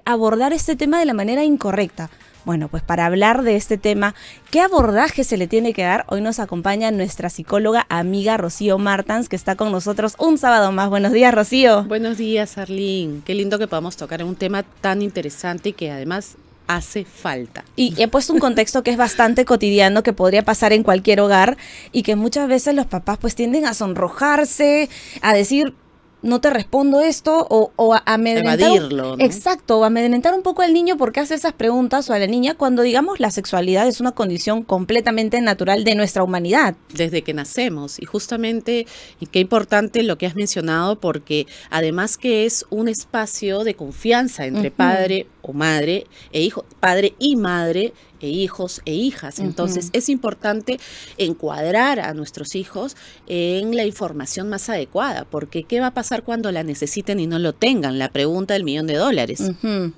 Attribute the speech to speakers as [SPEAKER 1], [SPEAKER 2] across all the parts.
[SPEAKER 1] abordar este tema de la manera incorrecta. Bueno, pues para hablar de este tema, ¿qué abordaje se le tiene que dar? Hoy nos acompaña nuestra psicóloga amiga Rocío Martans, que está con nosotros un sábado más. Buenos días, Rocío.
[SPEAKER 2] Buenos días, Arlene. Qué lindo que podamos tocar un tema tan interesante y que además hace falta.
[SPEAKER 1] Y he puesto un contexto que es bastante cotidiano, que podría pasar en cualquier hogar y que muchas veces los papás pues tienden a sonrojarse, a decir... no te respondo esto, o a amedrentar.
[SPEAKER 2] Evadirlo, ¿no?
[SPEAKER 1] Exacto, o amedrentar un poco al niño porque hace esas preguntas, o a la niña, cuando digamos la sexualidad es una condición completamente natural de nuestra humanidad.
[SPEAKER 2] Desde que nacemos, y justamente, y qué importante lo que has mencionado, porque además que es un espacio de confianza entre padre o madre e hijo, padre y madre e hijos e hijas. Entonces es importante encuadrar a nuestros hijos en la información más adecuada, porque ¿qué va a pasar cuando la necesiten y no lo tengan? La pregunta del $1.000.000.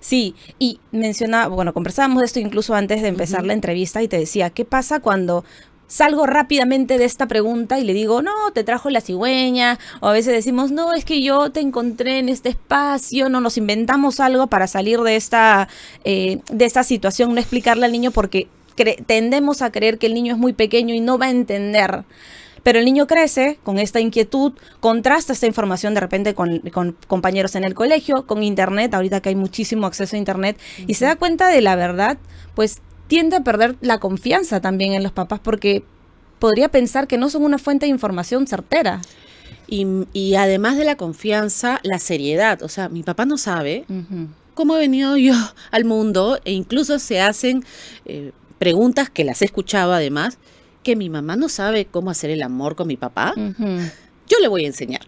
[SPEAKER 1] Sí, y conversábamos de esto incluso antes de empezar la entrevista y te decía, ¿qué pasa cuando salgo rápidamente de esta pregunta y le digo, no, te trajo la cigüeña? O a veces decimos, no, es que yo te encontré en este espacio, no, nos inventamos algo para salir de esta situación, no explicarle al niño porque tendemos a creer que el niño es muy pequeño y no va a entender. Pero el niño crece con esta inquietud, contrasta esta información de repente con compañeros en el colegio, con internet, ahorita que hay muchísimo acceso a internet, y se da cuenta de la verdad, pues tiende a perder la confianza también en los papás porque podría pensar que no son una fuente de información certera.
[SPEAKER 2] Y además de la confianza, la seriedad. O sea, mi papá no sabe cómo he venido yo al mundo, e incluso se hacen preguntas que las he escuchado además, que mi mamá no sabe cómo hacer el amor con mi papá. Yo le voy a enseñar.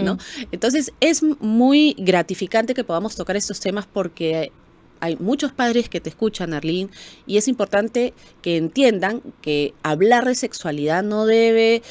[SPEAKER 2] ¿No? Entonces es muy gratificante que podamos tocar estos temas porque hay muchos padres que te escuchan, Arlene, y es importante que entiendan que hablar de sexualidad no debe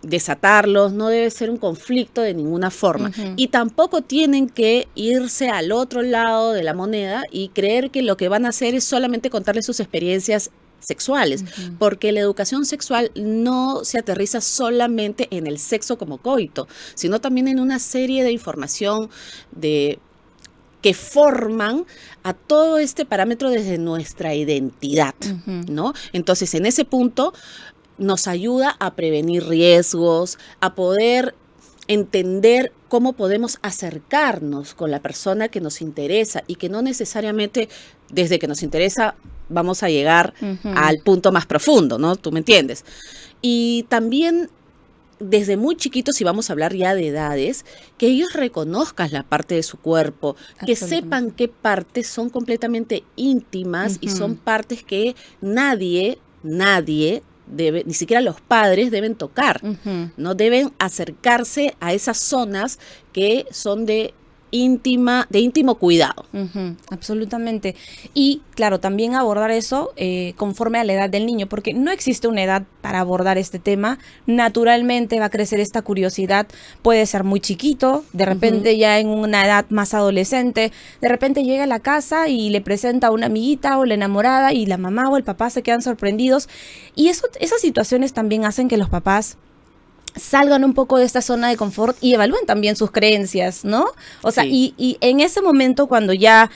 [SPEAKER 2] desatarlos, no debe ser un conflicto de ninguna forma. Y tampoco tienen que irse al otro lado de la moneda y creer que lo que van a hacer es solamente contarles sus experiencias sexuales, porque la educación sexual no se aterriza solamente en el sexo como coito, sino también en una serie de información que forman a todo este parámetro desde nuestra identidad, ¿no? Entonces, en ese punto nos ayuda a prevenir riesgos, a poder entender cómo podemos acercarnos con la persona que nos interesa y que no necesariamente desde que nos interesa vamos a llegar al punto más profundo, ¿no? Tú me entiendes. Y también desde muy chiquitos, si vamos a hablar ya de edades, que ellos reconozcan la parte de su cuerpo, que sepan qué partes son completamente íntimas y son partes que nadie debe, ni siquiera los padres deben tocar, ¿no? Deben acercarse a esas zonas que son de íntimo cuidado.
[SPEAKER 1] Absolutamente. Y claro, también abordar eso conforme a la edad del niño, porque no existe una edad para abordar este tema. Naturalmente va a crecer esta curiosidad, puede ser muy chiquito, de repente ya en una edad más adolescente, de repente llega a la casa y le presenta a una amiguita o la enamorada y la mamá o el papá se quedan sorprendidos. Y esas situaciones también hacen que los papás salgan un poco de esta zona de confort y evalúen también sus creencias, ¿no? O sea, y en ese momento cuando ya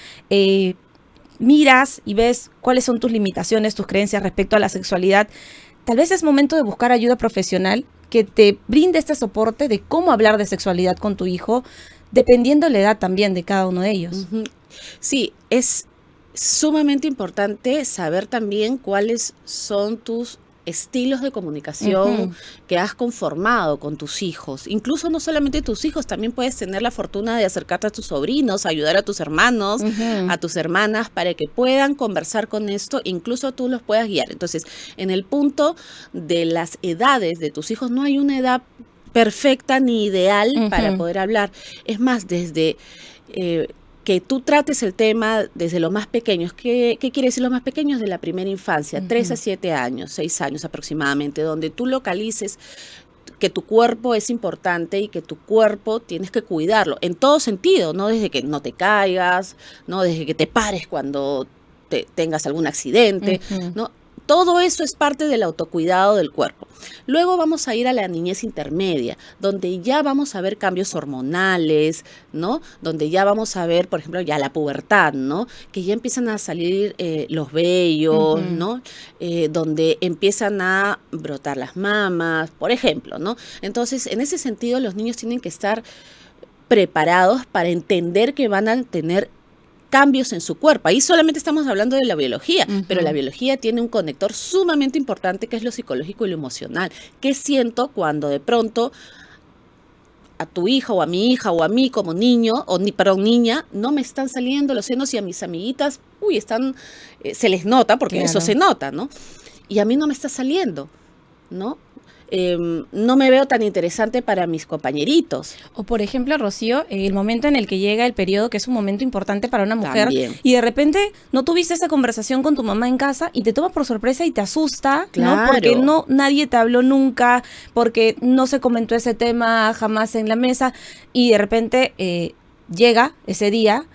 [SPEAKER 1] miras y ves cuáles son tus limitaciones, tus creencias respecto a la sexualidad, tal vez es momento de buscar ayuda profesional que te brinde este soporte de cómo hablar de sexualidad con tu hijo, dependiendo la edad también de cada uno de ellos.
[SPEAKER 2] Sí, es sumamente importante saber también cuáles son tus estilos de comunicación que has conformado con tus hijos. Incluso no solamente tus hijos, también puedes tener la fortuna de acercarte a tus sobrinos, ayudar a tus hermanos, a tus hermanas, para que puedan conversar con esto, incluso tú los puedas guiar. Entonces, en el punto de las edades de tus hijos, no hay una edad perfecta ni ideal para poder hablar. Es más, desde que tú trates el tema desde los más pequeños. ¿Qué quiere decir los más pequeños? De la primera infancia, 3 a 7 años, 6 años aproximadamente, donde tú localices que tu cuerpo es importante y que tu cuerpo tienes que cuidarlo en todo sentido, no desde que no te caigas, no desde que te pares cuando tengas algún accidente, ¿no? Todo eso es parte del autocuidado del cuerpo. Luego vamos a ir a la niñez intermedia, donde ya vamos a ver cambios hormonales, ¿no? Donde ya vamos a ver, por ejemplo, ya la pubertad, ¿no? Que ya empiezan a salir los vellos, ¿no? Donde empiezan a brotar las mamas, por ejemplo, ¿no? Entonces, en ese sentido, los niños tienen que estar preparados para entender que van a tener cambios en su cuerpo. Ahí solamente estamos hablando de la biología, pero la biología tiene un conector sumamente importante que es lo psicológico y lo emocional. ¿Qué siento cuando de pronto a tu hija o a mi hija o a mí como niño, perdón, niña, no me están saliendo los senos y a mis amiguitas, están, se les nota, porque eso se nota, ¿no? Y a mí no me está saliendo, ¿no? No me veo tan interesante para mis compañeritos.
[SPEAKER 1] O por ejemplo, Rocío, el momento en el que llega el periodo, que es un momento importante para una mujer,
[SPEAKER 2] También.
[SPEAKER 1] y de repente no tuviste esa conversación con tu mamá en casa y te toma por sorpresa y te asusta,
[SPEAKER 2] Claro.
[SPEAKER 1] ¿no? Porque nadie te habló nunca, porque no se comentó ese tema jamás en la mesa, y de repente llega ese día,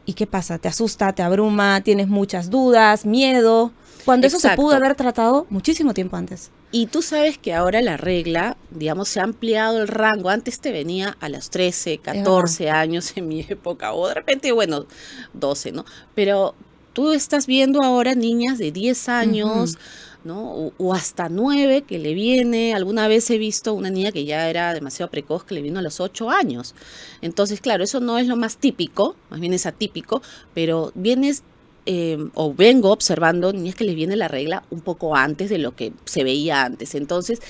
[SPEAKER 1] ¿y qué pasa? Te asusta, te abruma, tienes muchas dudas, miedo, cuando eso se
[SPEAKER 2] Exacto.
[SPEAKER 1] pudo haber tratado muchísimo tiempo antes.
[SPEAKER 2] Y tú sabes que ahora la regla, digamos, se ha ampliado el rango. Antes te venía a los 13, 14 años en mi época, o de repente, bueno, 12, ¿no? Pero tú estás viendo ahora niñas de 10 años, ¿no? O hasta 9 que le viene. Alguna vez he visto una niña que ya era demasiado precoz, que le vino a los 8 años. Entonces, claro, eso no es lo más típico, más bien es atípico, pero vienes... o vengo observando niñas que les viene la regla un poco antes de lo que se veía antes. Entonces,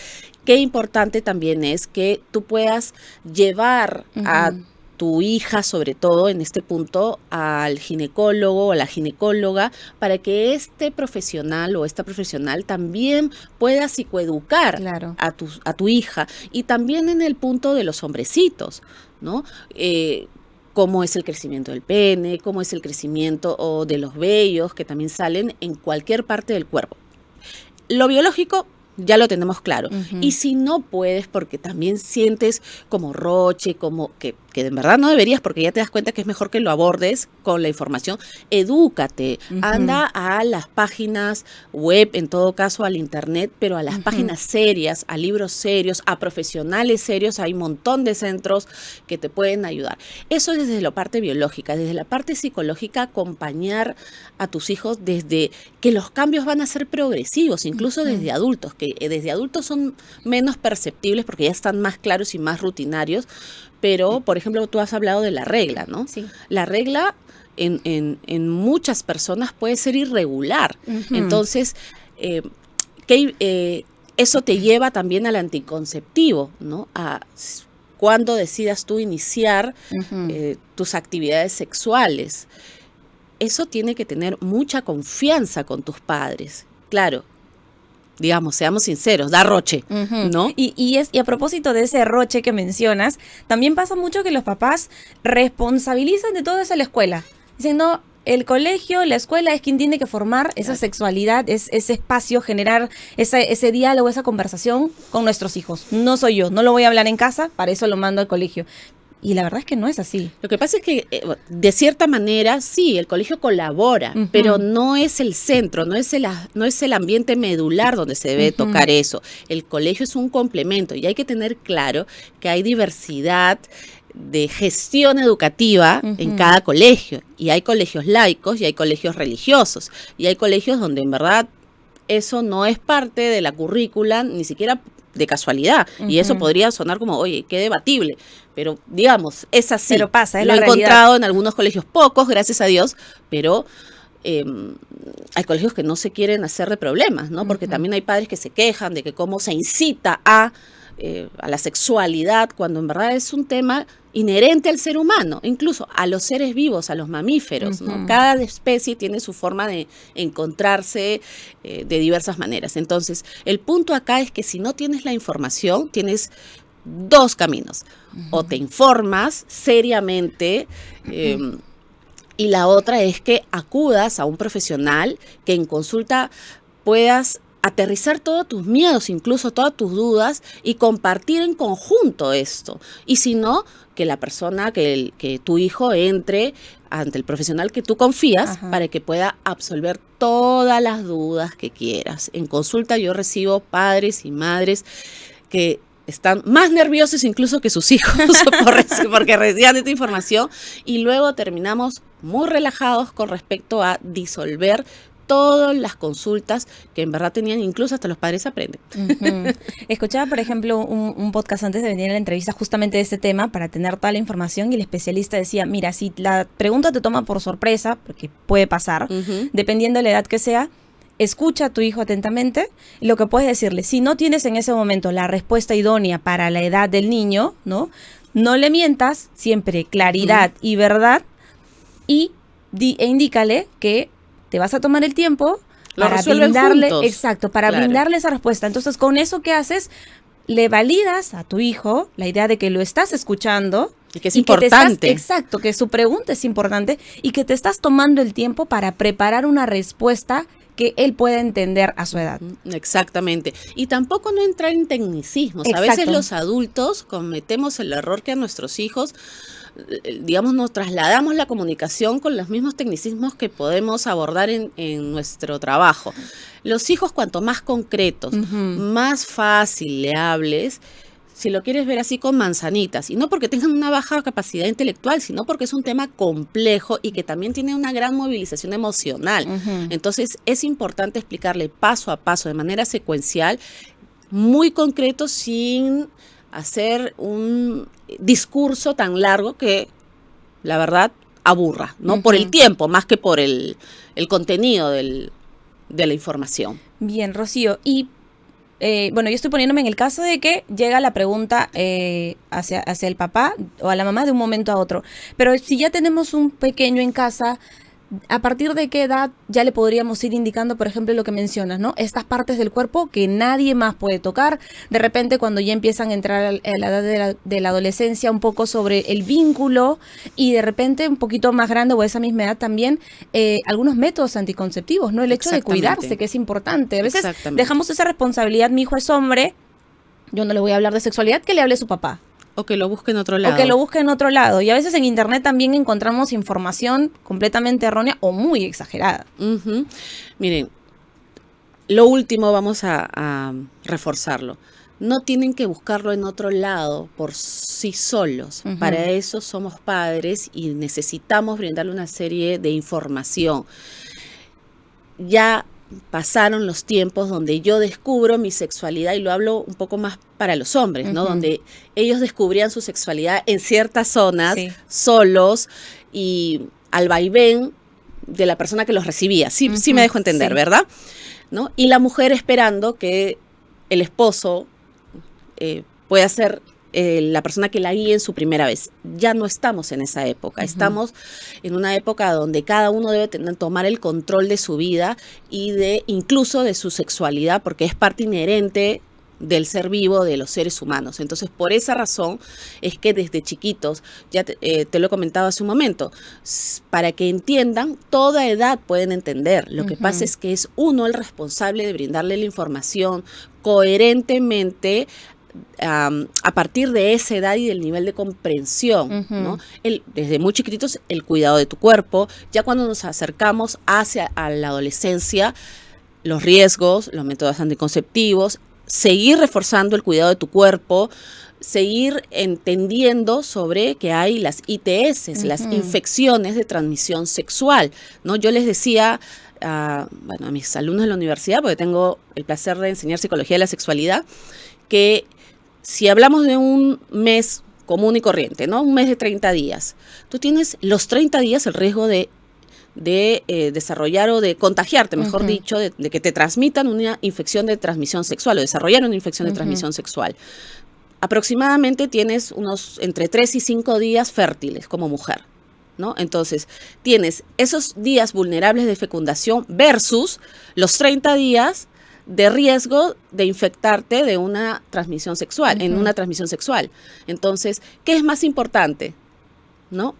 [SPEAKER 2] qué importante también es que tú puedas llevar a tu hija, sobre todo en este punto, al ginecólogo o a la ginecóloga, para que este profesional o esta profesional también pueda psicoeducar a tu hija. Y también en el punto de los hombrecitos, ¿no? Cómo es el crecimiento del pene, cómo es el crecimiento de los vellos, que también salen en cualquier parte del cuerpo. Lo biológico ya lo tenemos claro. Y si no puedes, porque también sientes como roche, como que en verdad no deberías, porque ya te das cuenta que es mejor que lo abordes con la información, edúcate, anda a las páginas web, en todo caso al internet, pero a las páginas serias, a libros serios, a profesionales serios. Hay un montón de centros que te pueden ayudar. Eso es desde la parte biológica. Desde la parte psicológica, acompañar a tus hijos desde que los cambios van a ser progresivos, incluso desde adultos, que desde adultos son menos perceptibles porque ya están más claros y más rutinarios. Pero, por ejemplo, tú has hablado de la regla, ¿no?
[SPEAKER 1] Sí.
[SPEAKER 2] La regla en muchas personas puede ser irregular. Entonces, eso te lleva también al anticonceptivo, ¿no? A cuando decidas tú iniciar tus actividades sexuales. Eso tiene que tener mucha confianza con tus padres. Claro. Digamos, seamos sinceros, da roche, ¿no?
[SPEAKER 1] Y a propósito de ese roche que mencionas, también pasa mucho que los papás responsabilizan de todo eso a la escuela. Dicen, no, el colegio, la escuela es quien tiene que formar esa sexualidad, ese espacio, generar ese diálogo, esa conversación con nuestros hijos. No soy yo, no lo voy a hablar en casa, para eso lo mando al colegio. Y la verdad es que no es así.
[SPEAKER 2] Lo que pasa es que, de cierta manera, sí, el colegio colabora, pero no es el centro, no es el ambiente medular donde se debe tocar eso. El colegio es un complemento y hay que tener claro que hay diversidad de gestión educativa en cada colegio. Y hay colegios laicos y hay colegios religiosos. Y hay colegios donde en verdad eso no es parte de la currícula, ni siquiera de casualidad. Y eso podría sonar como, oye, qué debatible. Pero, digamos, es así.
[SPEAKER 1] Pero pasa, es
[SPEAKER 2] Lo
[SPEAKER 1] la
[SPEAKER 2] he
[SPEAKER 1] realidad.
[SPEAKER 2] encontrado en algunos colegios, pocos, gracias a Dios, pero hay colegios que no se quieren hacer de problemas, ¿no? Porque también hay padres que se quejan de que cómo se incita a la sexualidad, cuando en verdad es un tema inherente al ser humano, incluso a los seres vivos, a los mamíferos, ¿no? Cada especie tiene su forma de encontrarse de diversas maneras. Entonces, el punto acá es que si no tienes la información, tienes dos caminos. O te informas seriamente, y la otra es que acudas a un profesional que en consulta puedas aterrizar todos tus miedos, incluso todas tus dudas, y compartir en conjunto esto. Y si no, que la persona, que tu hijo entre ante el profesional que tú confías,
[SPEAKER 1] Ajá.
[SPEAKER 2] para que pueda absolver todas las dudas que quieras. En consulta yo recibo padres y madres que están más nerviosos incluso que sus hijos porque reciban esta información, y luego terminamos muy relajados con respecto a disolver todas las consultas que en verdad tenían, incluso hasta los padres aprenden.
[SPEAKER 1] Ujú. Escuchaba, por ejemplo, un podcast antes de venir a la entrevista justamente de este tema para tener toda la información, y el especialista decía, mira, si la pregunta te toma por sorpresa, porque puede pasar, dependiendo de la edad que sea, escucha a tu hijo atentamente, y lo que puedes decirle, si no tienes en ese momento la respuesta idónea para la edad del niño, ¿no? No le mientas, siempre claridad y verdad, y indícale que te vas a tomar el tiempo
[SPEAKER 2] Lo
[SPEAKER 1] para
[SPEAKER 2] resuelven
[SPEAKER 1] brindarle,
[SPEAKER 2] juntos.
[SPEAKER 1] exacto, para
[SPEAKER 2] Claro.
[SPEAKER 1] brindarle esa respuesta. Entonces, con eso que haces, le validas a tu hijo la idea de que lo estás escuchando.
[SPEAKER 2] Y que es
[SPEAKER 1] te estás-
[SPEAKER 2] importante.
[SPEAKER 1] exacto, que su pregunta es importante y que te estás tomando el tiempo para preparar una respuesta que él pueda entender a su edad.
[SPEAKER 2] Exactamente. Y tampoco no entrar en tecnicismos. A
[SPEAKER 1] Exacto.
[SPEAKER 2] veces los adultos cometemos el error que a nuestros hijos, digamos, nos trasladamos la comunicación con los mismos tecnicismos que podemos abordar en nuestro trabajo. Los hijos, cuanto más concretos, más fácil le hables, si lo quieres ver así, con manzanitas, y no porque tengan una baja capacidad intelectual, sino porque es un tema complejo y que también tiene una gran movilización emocional. Entonces es importante explicarle paso a paso, de manera secuencial, muy concreto, sin hacer un discurso tan largo que, la verdad, aburra, ¿no? Por el tiempo, más que por el contenido de la información.
[SPEAKER 1] Bien, Rocío. Y bueno, yo estoy poniéndome en el caso de que llega la pregunta hacia el papá o a la mamá de un momento a otro. Pero si ya tenemos un pequeño en casa, ¿a partir de qué edad ya le podríamos ir indicando, por ejemplo, lo que mencionas, ¿no? Estas partes del cuerpo que nadie más puede tocar. De repente, cuando ya empiezan a entrar a la edad de la adolescencia, un poco sobre el vínculo, y de repente, un poquito más grande o esa misma edad también, algunos métodos anticonceptivos, ¿no? El hecho de
[SPEAKER 2] Exactamente.
[SPEAKER 1] cuidarse, que es importante. A veces
[SPEAKER 2] Exactamente.
[SPEAKER 1] dejamos esa responsabilidad, mi hijo es hombre, yo no le voy a hablar de sexualidad, que le hable a su papá.
[SPEAKER 2] O que lo busque en otro lado.
[SPEAKER 1] O que lo busque en otro lado. Y a veces en internet también encontramos información completamente errónea o muy exagerada.
[SPEAKER 2] Ujú. Miren, lo último vamos a reforzarlo. No tienen que buscarlo en otro lado por sí solos. Para eso somos padres y necesitamos brindarle una serie de información. Ya pasaron los tiempos donde yo descubro mi sexualidad, y lo hablo un poco más para los hombres, ¿no? Donde ellos descubrían su sexualidad en ciertas zonas,
[SPEAKER 1] Sí.
[SPEAKER 2] solos, y al vaivén de la persona que los recibía. Sí me dejo entender,
[SPEAKER 1] Sí.
[SPEAKER 2] ¿verdad? ¿No? Y la mujer esperando que el esposo pueda ser la persona que la guíe en su primera vez. Ya no estamos en esa época. Estamos en una época donde cada uno debe tomar el control de su vida y incluso de su sexualidad, porque es parte inherente del ser vivo, de los seres humanos. Entonces, por esa razón es que desde chiquitos, ya te lo he comentado hace un momento, para que entiendan, toda edad pueden entender. Lo que pasa es que es uno el responsable de brindarle la información coherentemente, a partir de esa edad y del nivel de comprensión, ¿no? Desde muy chiquititos, el cuidado de tu cuerpo. Ya cuando nos acercamos a la adolescencia, los riesgos, los métodos anticonceptivos, seguir reforzando el cuidado de tu cuerpo, seguir entendiendo sobre que hay las ITS, las infecciones de transmisión sexual, ¿no? Yo les decía a mis alumnos de la universidad, porque tengo el placer de enseñar psicología de la sexualidad, que si hablamos de un mes común y corriente, ¿no? Un mes de 30 días, tú tienes los 30 días el riesgo de desarrollar o de contagiarte, mejor dicho, de que te transmitan una infección de transmisión sexual o desarrollar una infección de transmisión sexual. Aproximadamente tienes unos entre 3 y 5 días fértiles como mujer, ¿no? Entonces, tienes esos días vulnerables de fecundación versus los 30 días de riesgo de infectarte de una transmisión sexual, en una transmisión sexual. Entonces, ¿qué es más importante? ¿No?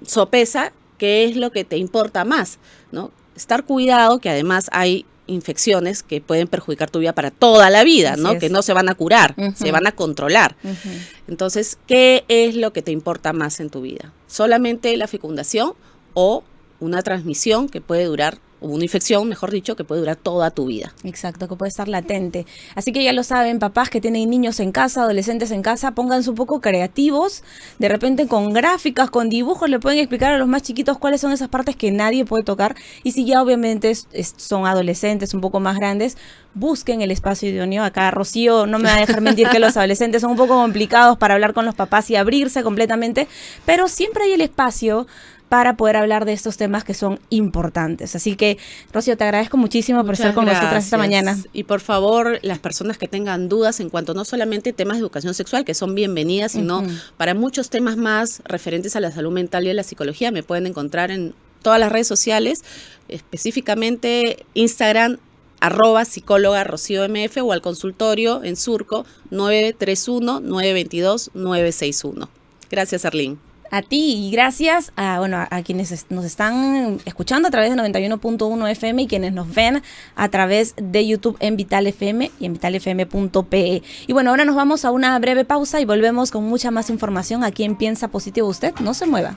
[SPEAKER 2] Sopesa qué es lo que te importa más, ¿no? Estar cuidado, que además hay infecciones que pueden perjudicar tu vida para toda la vida,
[SPEAKER 1] Así
[SPEAKER 2] ¿no?
[SPEAKER 1] es.
[SPEAKER 2] Que no se van a curar, se van a controlar.
[SPEAKER 1] Ujú.
[SPEAKER 2] Entonces, ¿qué es lo que te importa más en tu vida? ¿Solamente la fecundación o una transmisión que puede durar, o una infección, mejor dicho, que puede durar toda tu vida?
[SPEAKER 1] Exacto, que puede estar latente. Así que ya lo saben, papás que tienen niños en casa, adolescentes en casa, pónganse un poco creativos, de repente con gráficas, con dibujos, le pueden explicar a los más chiquitos cuáles son esas partes que nadie puede tocar. Y si ya obviamente son adolescentes un poco más grandes, busquen el espacio idóneo. Acá Rocío no me va a dejar mentir que los adolescentes son un poco complicados para hablar con los papás y abrirse completamente, pero siempre hay el espacio para poder hablar de estos temas que son importantes. Así que, Rocío, te agradezco muchísimo por estar con nosotras esta mañana.
[SPEAKER 2] Y por favor, las personas que tengan dudas en cuanto no solamente temas de educación sexual, que son bienvenidas, sino para muchos temas más referentes a la salud mental y a la psicología, me pueden encontrar en todas las redes sociales, específicamente Instagram, @psicóloga Rocío MF, o al consultorio en Surco 931-922-961. Gracias, Arlene.
[SPEAKER 1] A ti y gracias a quienes nos están escuchando a través de 91.1 FM y quienes nos ven a través de YouTube en Vital FM y en vitalfm.pe. Y bueno, ahora nos vamos a una breve pausa y volvemos con mucha más información aquí en Piensa Positivo Usted. No se mueva.